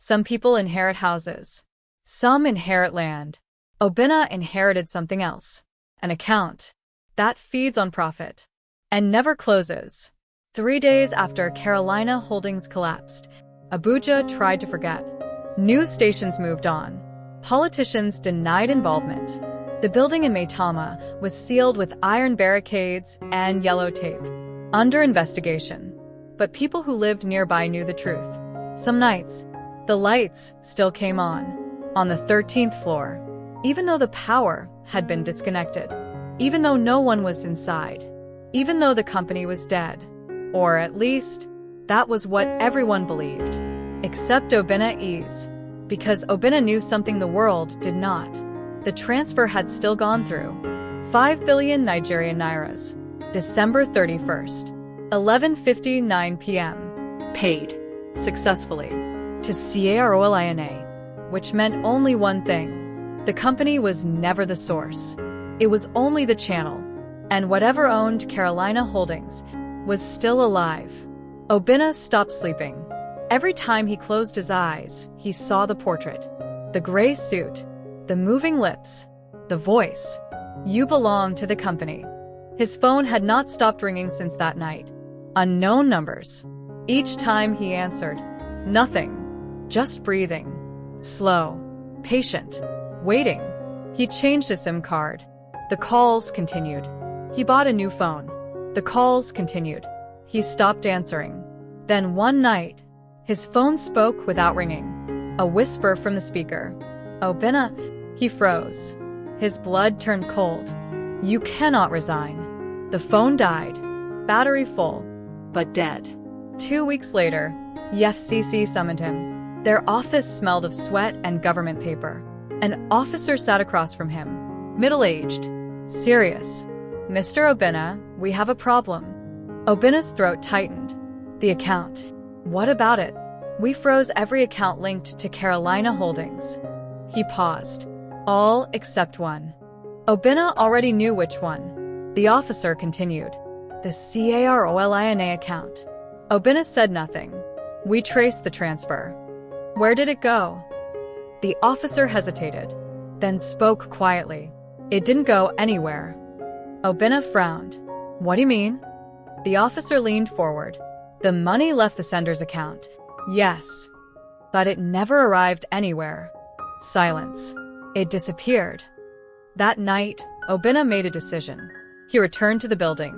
Some people inherit houses. Some inherit land. Obinna inherited something else. An account that feeds on profit and never closes. 3 days after Carolina Holdings collapsed, Abuja tried to forget. News stations moved on. Politicians denied involvement. The building in Maitama was sealed with iron barricades and yellow tape, under investigation. But people who lived nearby knew the truth. Some nights, the lights still came on the 13th floor, even though the power had been disconnected, even though no one was inside, even though the company was dead. Or at least, that was what everyone believed. Except Obinna Ease. Because Obinna knew something the world did not. The transfer had still gone through. 5 billion Nigerian nairas. December 31st, 11:59 p.m. Paid. Successfully. To Carolina, which meant only one thing. The company was never the source. It was only the channel. And whatever owned Carolina Holdings was still alive. Obinna stopped sleeping. Every time he closed his eyes, he saw the portrait. The gray suit. The moving lips. The voice. You belong to the company. His phone had not stopped ringing since that night. Unknown numbers. Each time he answered, nothing. Just breathing. Slow. Patient. Waiting. He changed his SIM card. The calls continued. He bought a new phone. The calls continued. He stopped answering. Then one night, his phone spoke without ringing. A whisper from the speaker. Obinna. He froze. His blood turned cold. You cannot resign. The phone died. Battery full. But dead. 2 weeks later, the FCC summoned him. Their office smelled of sweat and government paper. An officer sat across from him. Middle-aged. Serious. Mr. Obinna, we have a problem. Obinna's throat tightened. The account. What about it? We froze every account linked to Carolina Holdings. He paused. All except one. Obinna already knew which one. The officer continued. The Carolina account. Obinna said nothing. We traced the transfer. Where did it go? The officer hesitated, then spoke quietly. It didn't go anywhere. Obinna frowned. What do you mean? The officer leaned forward. The money left the sender's account. Yes. But it never arrived anywhere. Silence. It disappeared. That night, Obinna made a decision. He returned to the building.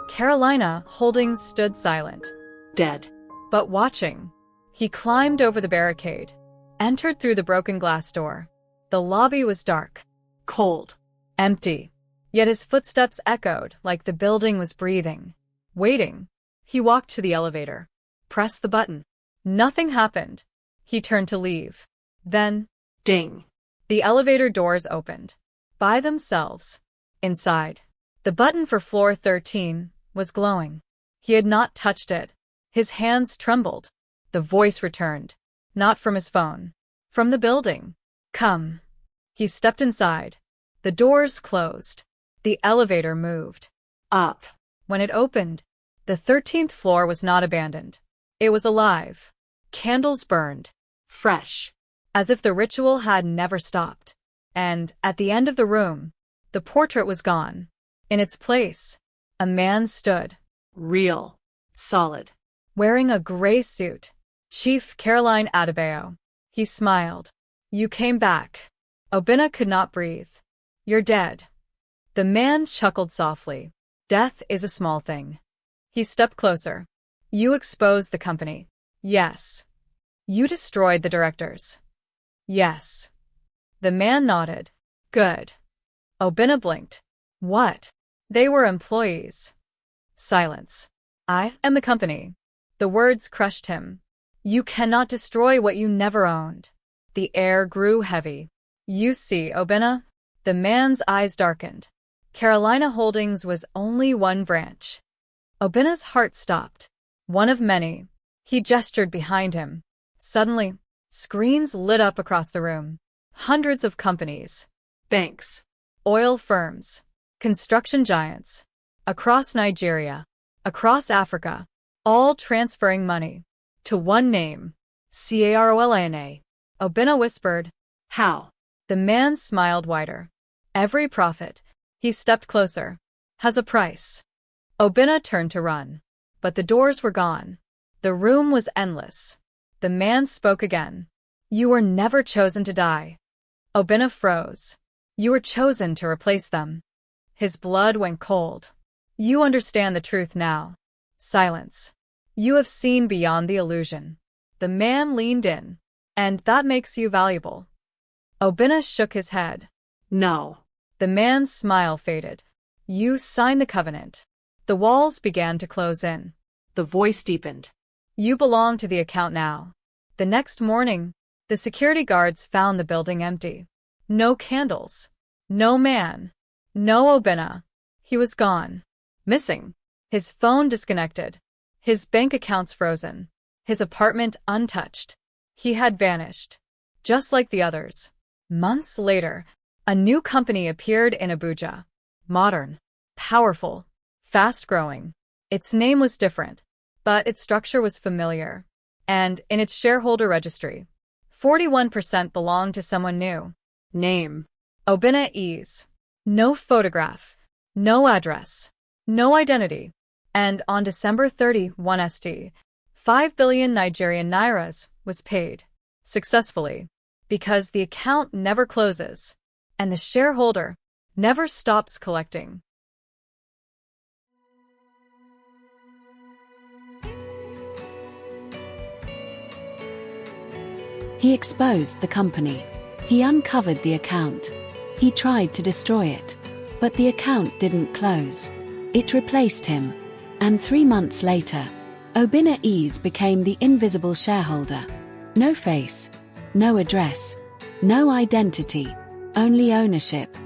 Carolina Holdings stood silent. Dead. But watching. He climbed over the barricade. Entered through the broken glass door. The lobby was dark. Cold. Empty. Yet his footsteps echoed like the building was breathing. Waiting. He walked to the elevator. Pressed the button. Nothing happened. He turned to leave. Then, ding. The elevator doors opened. By themselves. Inside. The button for floor 13 was glowing. He had not touched it. His hands trembled. The voice returned. Not from his phone. From the building. Come. He stepped inside. The doors closed. The elevator moved. Up. When it opened, the 13th floor was not abandoned. It was alive. Candles burned. Fresh. As if the ritual had never stopped. And, at the end of the room, the portrait was gone. In its place, a man stood. Real. Solid. Wearing a gray suit. Chief Caroline Adebayo. He smiled. You came back. Obinna could not breathe. You're dead. The man chuckled softly. Death is a small thing. He stepped closer. You exposed the company. Yes. You destroyed the directors. Yes. The man nodded. Good. Obinna blinked. What? They were employees. Silence. I am the company. The words crushed him. You cannot destroy what you never owned. The air grew heavy. You see, Obinna? The man's eyes darkened. Carolina Holdings was only one branch. Obinna's heart stopped. One of many. He gestured behind him. Suddenly, screens lit up across the room. Hundreds of companies. Banks. Oil firms. Construction giants. Across Nigeria. Across Africa. All transferring money. To one name. Carolina. Obina whispered. How? The man smiled wider. Every profit, he stepped closer, has a price. Obina turned to run, but the doors were gone. The room was endless. The man spoke again. You were never chosen to die. Obina froze. You were chosen to replace them. His blood went cold. You understand the truth now. Silence. You have seen beyond the illusion. The man leaned in. And that makes you valuable. Obina shook his head. No. The man's smile faded. You signed the covenant. The walls began to close in. The voice deepened. You belong to the account now. The next morning, the security guards found the building empty. No candles. No man. No Obina. He was gone. Missing. His phone disconnected. His bank accounts frozen. His apartment untouched. He had vanished. Just like the others. Months later, a new company appeared in Abuja. Modern. Powerful. Fast-growing. Its name was different, but its structure was familiar. And in its shareholder registry, 41% belonged to someone new. Name. Obina Ease. No photograph. No address. No identity. And on December 31 st, 5 billion Nigerian nairas was paid. Successfully. Because the account never closes. And the shareholder never stops collecting. He exposed the company. He uncovered the account. He tried to destroy it. But the account didn't close. It replaced him. And 3 months later, Obina Ease became the invisible shareholder. No face. No address. No identity. Only ownership.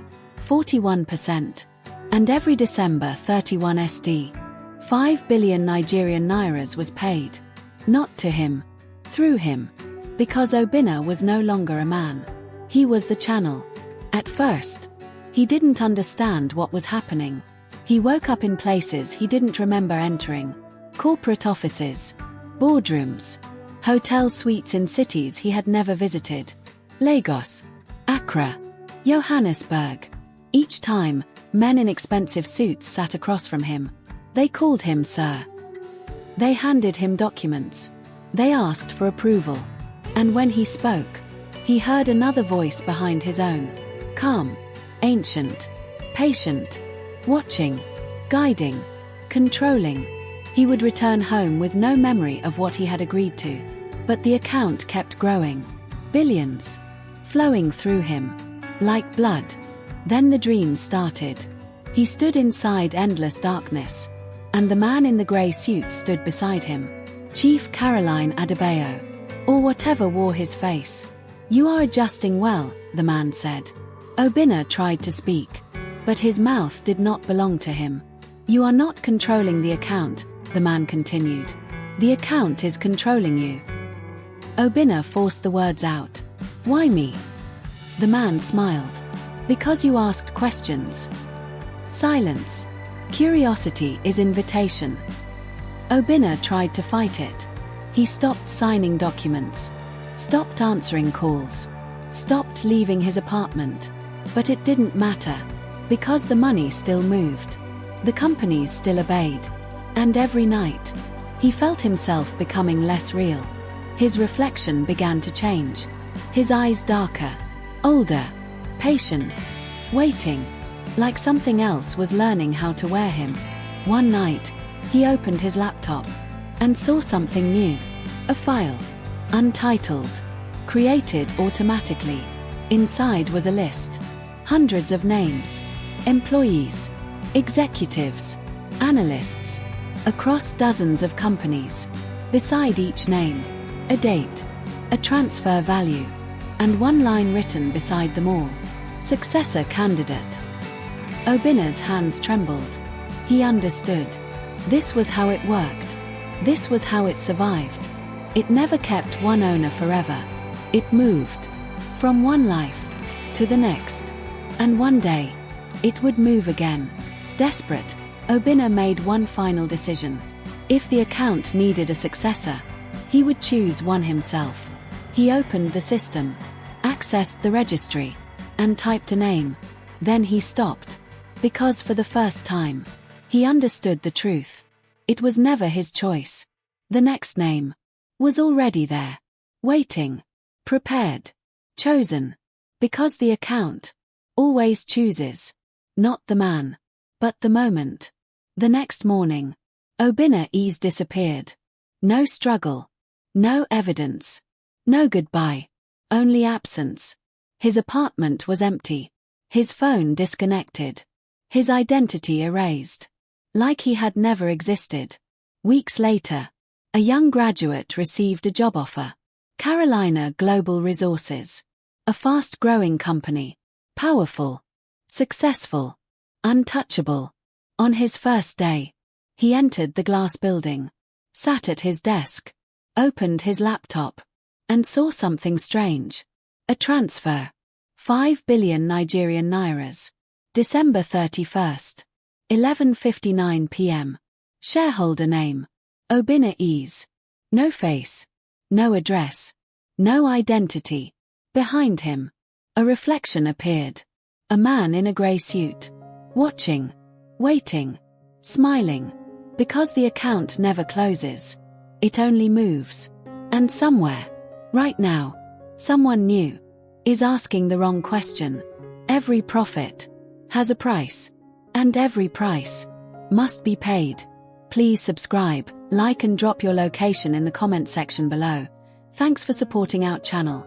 41%. And every December 31 st, 5 billion Nigerian nairas was paid. Not to him. Through him. Because Obina was no longer a man. He was the channel. At first, he didn't understand what was happening. He woke up in places he didn't remember entering. Corporate offices. Boardrooms. Hotel suites in cities he had never visited. Lagos. Accra. Johannesburg. Each time, men in expensive suits sat across from him. They called him Sir. They handed him documents. They asked for approval. And when he spoke, he heard another voice behind his own. Calm. Ancient. Patient. Watching. Guiding. Controlling. He would return home with no memory of what he had agreed to. But the account kept growing. Billions. Flowing through him. Like blood. Then the dream started. He stood inside endless darkness. And the man in the grey suit stood beside him. Chief Caroline Adebayo. Or whatever wore his face. You are adjusting well, the man said. Obina tried to speak. But his mouth did not belong to him. You are not controlling the account, the man continued. The account is controlling you. Obina forced the words out. Why me? The man smiled. Because you asked questions. Silence. Curiosity is invitation. Obina tried to fight it. He stopped signing documents. Stopped answering calls. Stopped leaving his apartment. But it didn't matter. Because the money still moved. The companies still obeyed. And every night, he felt himself becoming less real. His reflection began to change. His eyes darker. Older. Patient. Waiting. Like something else was learning how to wear him. One night, he opened his laptop. And saw something new. A file. Untitled. Created automatically. Inside was a list. Hundreds of names. Employees. Executives. Analysts. Across dozens of companies. Beside each name, a date. A transfer value. And one line written beside them all. Successor candidate. Obina's hands trembled. He understood. This was how it worked. This was how it survived. It never kept one owner forever. It moved. From one life to the next. And one day, it would move again. Desperate, Obina made one final decision. If the account needed a successor, He would choose one himself. He opened the system, accessed the registry, and typed a name. Then he stopped. Because for the first time, he understood the truth. It was never his choice. The next name was already there, waiting, prepared, chosen. Because the account always chooses, not the man, but the moment. The next morning, Obinna disappeared. No struggle, no evidence, no goodbye, only absence. His apartment was empty, his phone disconnected, his identity erased, like he had never existed. Weeks later, a young graduate received a job offer. Carolina Global Resources, a fast-growing company, powerful, successful, untouchable. On his first day, he entered the glass building, sat at his desk, opened his laptop, and saw something strange. A transfer. 5 billion Nigerian nairas. December 31st. 11:59 p.m. Shareholder name. Obinna Ease. No face. No address. No identity. Behind him, a reflection appeared. A man in a grey suit. Watching. Waiting. Smiling. Because the account never closes. It only moves. And somewhere, right now, someone new is asking the wrong question. Every profit has a price. And every price must be paid. Please subscribe, like and drop your location in the comment section below. Thanks for supporting our channel.